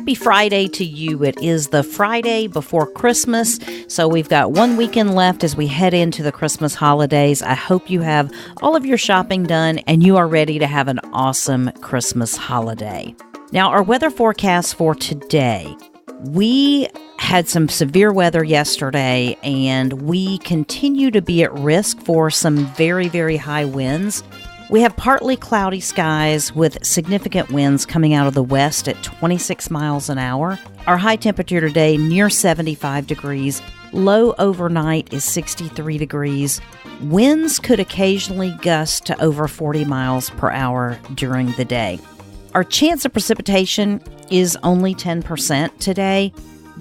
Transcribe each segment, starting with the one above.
Happy Friday to you. It is the Friday before Christmas, so we've got one weekend left as we head into the Christmas holidays. I hope you have all of your shopping done and you are ready to have an awesome Christmas holiday. Now, our weather forecast for today. We had some severe weather yesterday, and we continue to be at risk for some very, very high winds. We have partly cloudy skies with significant winds coming out of the west at 26 miles an hour. Our high temperature today near 75 degrees. Low overnight is 63 degrees. Winds could occasionally gust to over 40 miles per hour during the day. Our chance of precipitation is only 10% today,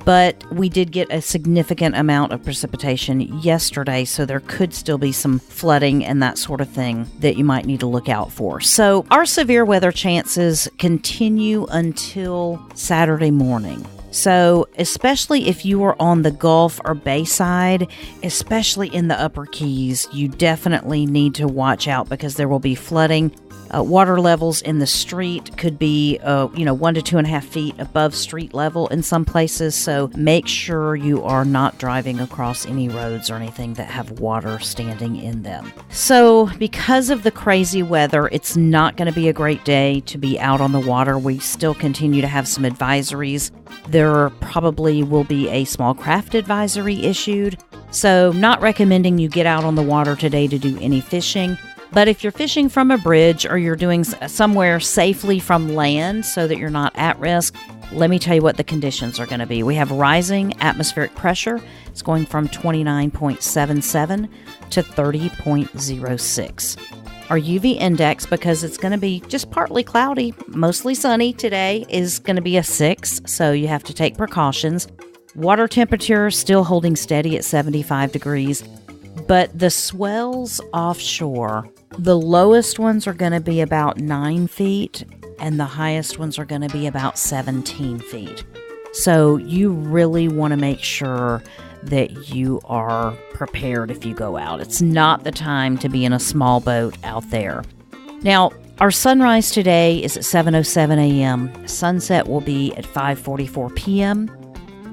but we did get a significant amount of precipitation yesterday, so there could still be some flooding and that sort of thing that you might need to look out for. So our severe weather chances continue until Saturday morning. So especially if you are on the Gulf or Bayside, especially in the upper Keys, you definitely need to watch out because there will be flooding. Water levels in the street could be, 1 to 2.5 feet above street level in some places. So make sure you are not driving across any roads or anything that have water standing in them. So because of the crazy weather, it's not going to be a great day to be out on the water. We still continue to have some advisories. There probably will be a small craft advisory issued. So not recommending you get out on the water today to do any fishing. But if you're fishing from a bridge or you're doing somewhere safely from land so that you're not at risk, let me tell you what the conditions are going to be. We have rising atmospheric pressure. It's going from 29.77 to 30.06. Our UV index, because it's going to be just partly cloudy, mostly sunny today, is going to be a 6, so you have to take precautions. Water temperature still holding steady at 75 degrees. But the swells offshore, the lowest ones are going to be about 9 feet, and the highest ones are going to be about 17 feet. So you really want to make sure that you are prepared if you go out. It's not the time to be in a small boat out there. Now, our sunrise today is at 7:07 a.m. Sunset will be at 5:44 p.m.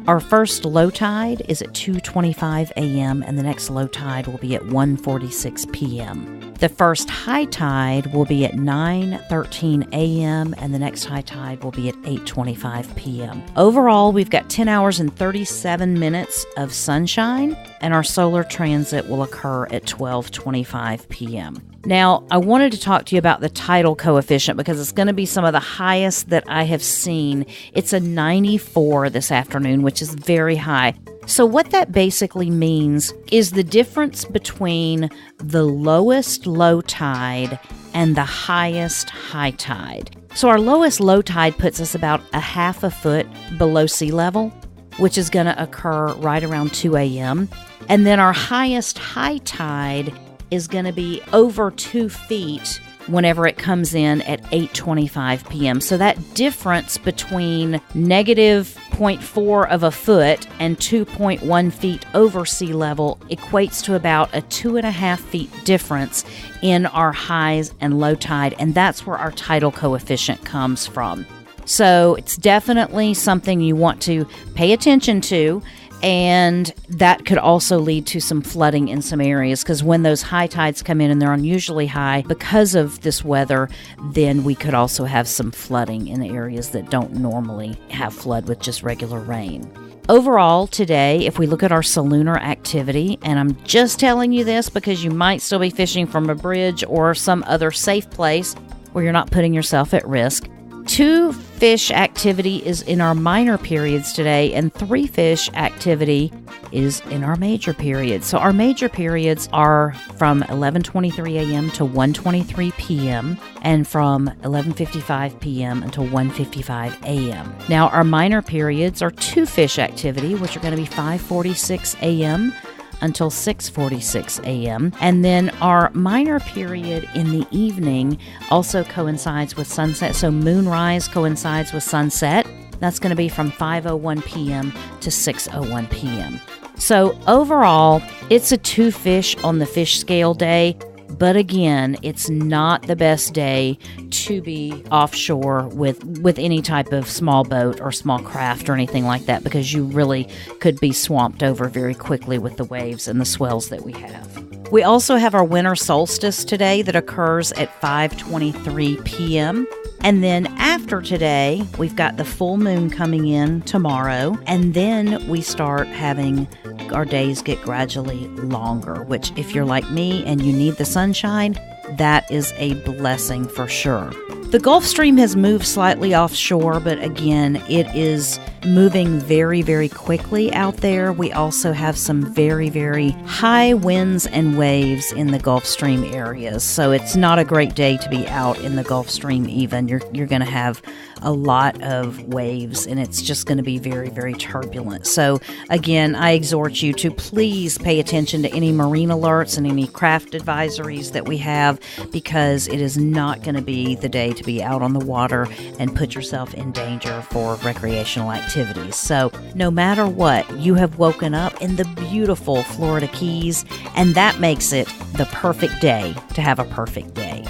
Our first low tide is at 2:25 a.m. and the next low tide will be at 1:46 p.m. The first high tide will be at 9:13 a.m. and the next high tide will be at 8:25 p.m. Overall, we've got 10 hours and 37 minutes of sunshine, and our solar transit will occur at 12:25 p.m. Now, I wanted to talk to you about the tidal coefficient because it's going to be some of the highest that I have seen. It's a 94 this afternoon, which is very high. So what that basically means is the difference between the lowest low tide and the highest high tide. So our lowest low tide puts us about a half a foot below sea level, which is going to occur right around 2 a.m. And then our highest high tide is going to be over 2 feet whenever it comes in at 8:25 p.m. So that difference between negative 0.4 of a foot and 2.1 feet over sea level equates to about a 2.5 feet difference in our highs and low tide, and that's where our tidal coefficient comes from. So it's definitely something you want to pay attention to. And that could also lead to some flooding in some areas because when those high tides come in and they're unusually high because of this weather, then we could also have some flooding in areas that don't normally have flood with just regular rain. Overall, today, if we look at our solunar activity, and I'm just telling you this because you might still be fishing from a bridge or some other safe place where you're not putting yourself at risk. 2 fish activity is in our minor periods today, and 3 fish activity is in our major periods. So our major periods are from 11:23 a.m. to 1:23 p.m. and from 11:55 p.m. until 1:55 a.m. Now our minor periods are 2 fish activity, which are going to be 5:46 a.m. until 6:46 a.m. And then our minor period in the evening also coincides with sunset. So moonrise coincides with sunset. That's going to be from 5:01 p.m. to 6:01 p.m. So overall, it's a 2 fish on the fish scale day. But again, it's not the best day to be offshore with any type of small boat or small craft or anything like that, because you really could be swamped over very quickly with the waves and the swells that we have. We also have our winter solstice today that occurs at 5:23 p.m. And then after today, we've got the full moon coming in tomorrow. And then we start having our days get gradually longer, which if you're like me and you need the sunshine, that is a blessing for sure. The Gulf Stream has moved slightly offshore, but again, it is moving very, very quickly out there. We also have some very, very high winds and waves in the Gulf Stream areas. So it's not a great day to be out in the Gulf Stream even. You're going to have a lot of waves, and it's just going to be very, very turbulent. So again, I exhort you to please pay attention to any marine alerts and any craft advisories that we have, because it is not going to be the day to be out on the water and put yourself in danger for recreational activities. So no matter what, you have woken up in the beautiful Florida Keys, and that makes it the perfect day to have a perfect day.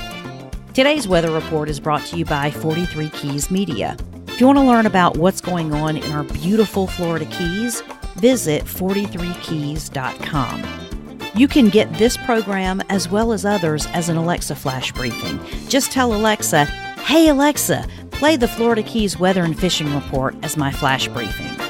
Today's weather report is brought to you by 43 Keys Media. If you want to learn about what's going on in our beautiful Florida Keys, visit 43keys.com. You can get this program as well as others as an Alexa flash briefing. Just tell Alexa, "Hey Alexa, play the Florida Keys weather and fishing report as my flash briefing."